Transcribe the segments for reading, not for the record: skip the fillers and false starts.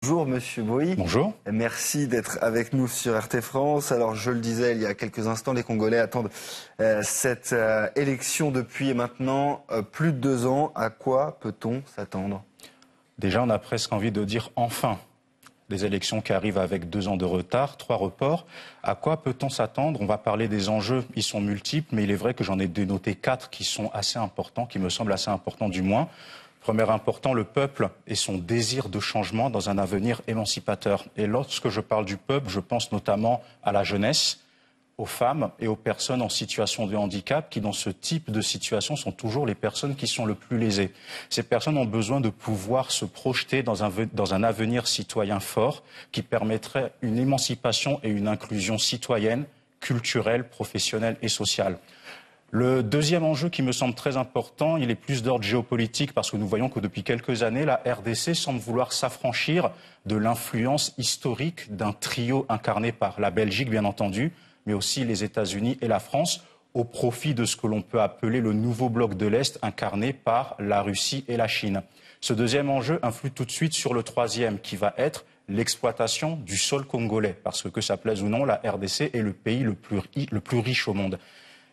Bonjour Monsieur Boy. Bonjour. Merci d'être avec nous sur RT France. Alors je le disais il y a quelques instants, les Congolais attendent cette élection depuis maintenant plus de 2 ans. À quoi peut-on s'attendre? Déjà, on a presque envie de dire enfin. Des élections qui arrivent avec 2 ans de retard, 3 reports. À quoi peut-on s'attendre? On va parler des enjeux, ils sont multiples, mais il est vrai que j'en ai dénoté 4 qui sont assez importants, qui me semblent assez importants du moins. Premier important, le peuple et son désir de changement dans un avenir émancipateur. Et lorsque je parle du peuple, je pense notamment à la jeunesse, aux femmes et aux personnes en situation de handicap qui, dans ce type de situation, sont toujours les personnes qui sont le plus lésées. Ces personnes ont besoin de pouvoir se projeter dans un avenir citoyen fort qui permettrait une émancipation et une inclusion citoyenne, culturelle, professionnelle et sociale. Le deuxième enjeu qui me semble très important, il est plus d'ordre géopolitique parce que nous voyons que depuis quelques années, la RDC semble vouloir s'affranchir de l'influence historique d'un trio incarné par la Belgique, bien entendu, mais aussi les États-Unis et la France, au profit de ce que l'on peut appeler le nouveau bloc de l'Est incarné par la Russie et la Chine. Ce deuxième enjeu influe tout de suite sur le troisième, qui va être l'exploitation du sol congolais, parce que ça plaise ou non, la RDC est le pays le plus riche au monde.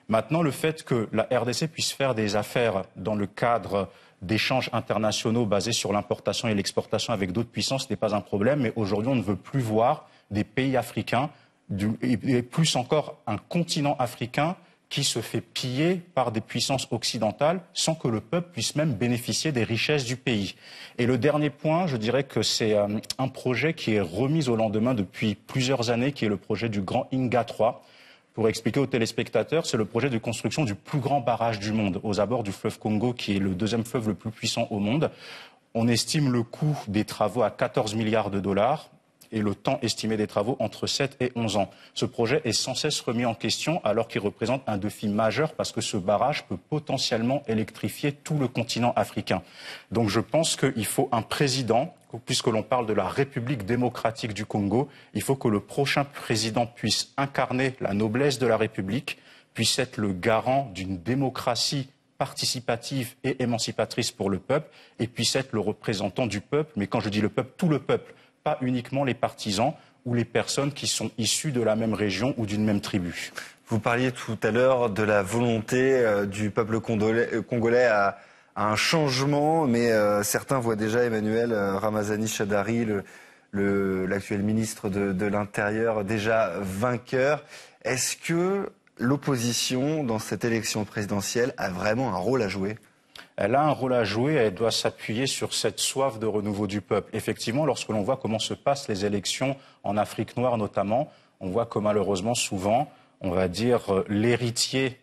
Maintenant, le fait que la RDC puisse faire des affaires dans le cadre d'échanges internationaux basés sur l'importation et l'exportation avec d'autres puissances n'est pas un problème, mais aujourd'hui, on ne veut plus voir des pays africains, et plus encore un continent africain qui se fait piller par des puissances occidentales sans que le peuple puisse même bénéficier des richesses du pays. Et le dernier point, je dirais que c'est un projet qui est remis au lendemain depuis plusieurs années, qui est le projet du Grand Inga 3. Pour expliquer aux téléspectateurs, c'est le projet de construction du plus grand barrage du monde, aux abords du fleuve Congo, qui est le deuxième fleuve le plus puissant au monde. On estime le coût des travaux à 14 milliards de dollars et le temps estimé des travaux entre 7 et 11 ans. Ce projet est sans cesse remis en question alors qu'il représente un défi majeur parce que ce barrage peut potentiellement électrifier tout le continent africain. Donc je pense qu'il faut un président, puisque l'on parle de la République démocratique du Congo, il faut que le prochain président puisse incarner la noblesse de la République, puisse être le garant d'une démocratie participative et émancipatrice pour le peuple, et puisse être le représentant du peuple, mais quand je dis le peuple, tout le peuple, pas uniquement les partisans ou les personnes qui sont issues de la même région ou d'une même tribu. Vous parliez tout à l'heure de la volonté du peuple congolais à un changement, mais certains voient déjà Emmanuel Ramazani Shadary, l'actuel ministre de l'Intérieur, déjà vainqueur. Est-ce que l'opposition, dans cette élection présidentielle, a vraiment un rôle à jouer ? Elle a un rôle à jouer, elle doit s'appuyer sur cette soif de renouveau du peuple. Effectivement, lorsque l'on voit comment se passent les élections en Afrique noire notamment, on voit que malheureusement souvent, on va dire, l'héritier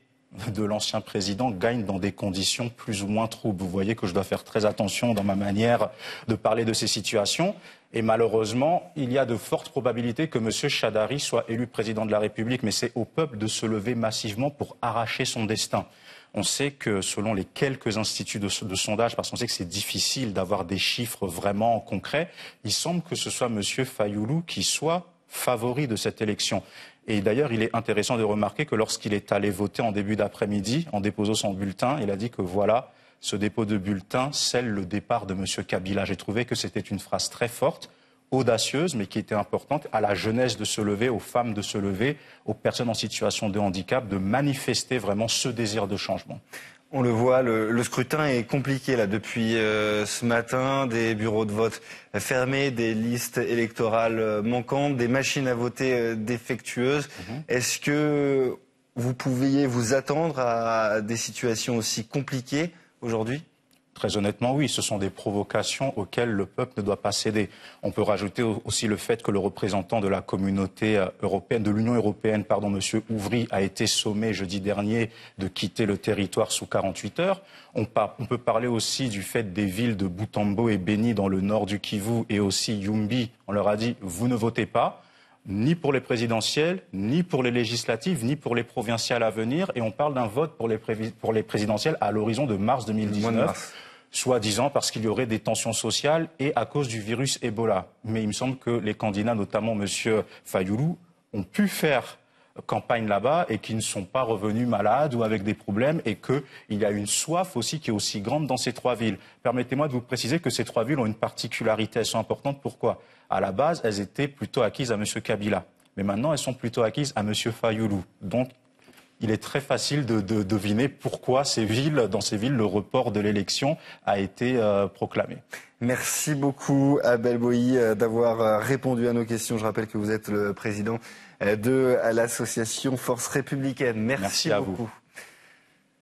de l'ancien président gagne dans des conditions plus ou moins troubles. Vous voyez que je dois faire très attention dans ma manière de parler de ces situations. Et malheureusement, il y a de fortes probabilités que M. Shadary soit élu président de la République, mais c'est au peuple de se lever massivement pour arracher son destin. On sait que selon les quelques instituts de sondage, parce qu'on sait que c'est difficile d'avoir des chiffres vraiment concrets, il semble que ce soit M. Fayoulou qui soit favori de cette élection. Et d'ailleurs, il est intéressant de remarquer que lorsqu'il est allé voter en début d'après-midi, en déposant son bulletin, il a dit que voilà, ce dépôt de bulletin scelle le départ de M. Kabila. J'ai trouvé que c'était une phrase très forte, audacieuse, mais qui était importante à la jeunesse de se lever, aux femmes de se lever, aux personnes en situation de handicap, de manifester vraiment ce désir de changement. On le voit, le scrutin est compliqué là depuis ce matin, des bureaux de vote fermés, des listes électorales manquantes, des machines à voter défectueuses. Est-ce que vous pouviez vous attendre à des situations aussi compliquées aujourd'hui ? Très honnêtement, oui, ce sont des provocations auxquelles le peuple ne doit pas céder. On peut rajouter aussi le fait que le représentant de la communauté européenne, de l'Union européenne, M. Ouvry, a été sommé jeudi dernier de quitter le territoire sous 48 heures. On peut parler aussi du fait des villes de Butembo et Beni dans le nord du Kivu et aussi Yumbi. On leur a dit « vous ne votez pas ». Ni pour les présidentielles, ni pour les législatives, ni pour les provinciales à venir. Et on parle d'un vote pour les présidentielles à l'horizon de mars 2019. Soi-disant parce qu'il y aurait des tensions sociales et à cause du virus Ebola. Mais il me semble que les candidats, notamment M. Fayoulou, ont pu faire campagne là-bas et qui ne sont pas revenus malades ou avec des problèmes et qu'il y a une soif aussi qui est aussi grande dans ces 3 villes. Permettez-moi de vous préciser que ces 3 villes ont une particularité, elles sont importantes. Pourquoi ? À la base, elles étaient plutôt acquises à M. Kabila, mais maintenant elles sont plutôt acquises à M. Fayoulou. Donc il est très facile de deviner pourquoi dans ces villes, le report de l'élection a été proclamé. Merci beaucoup Abel Boilly d'avoir répondu à nos questions. Je rappelle que vous êtes le président de l'association Force Républicaine. Merci beaucoup. À vous.